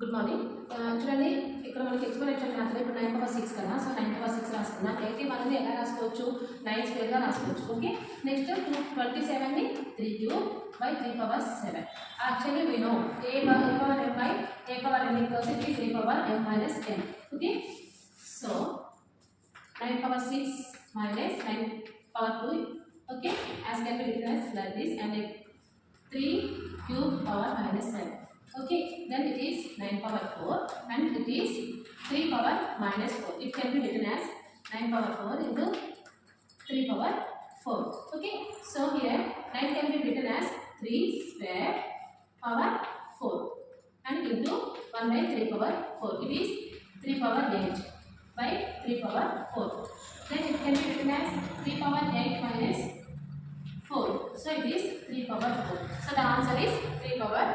Good morning. చూడండి, ఇక్కడ మనకి ఎక్స్పోనెన్షియల్ మ్యాథ్లో ఇప్పుడు 9/6 కదా. సో 9/6 రాసుకున్నాం. 81ని ఎలా రాసుకోవచ్చు? 9 స్క్వేర్గా రాసుకోవచ్చు. ఓకే, నెక్స్ట్ 27ని 3 cube by 3/7. Actually we know a power m by a power n equals to 3 power m minus n. Okay, so 9/6 minus 9/2, okay, as can be written as like this, and 3 cube power minus 7. Okay, then it is 9/4 and it is 3 power minus 4. It can be written as 9/4 into 3/4. Okay, so here 9 can be written as 3 square power 4 and into 1 by 3/4. It is 3/8 by 3/4. Then it can be written as 3/8 minus 4. So it is 3/4. So the answer is 3/4.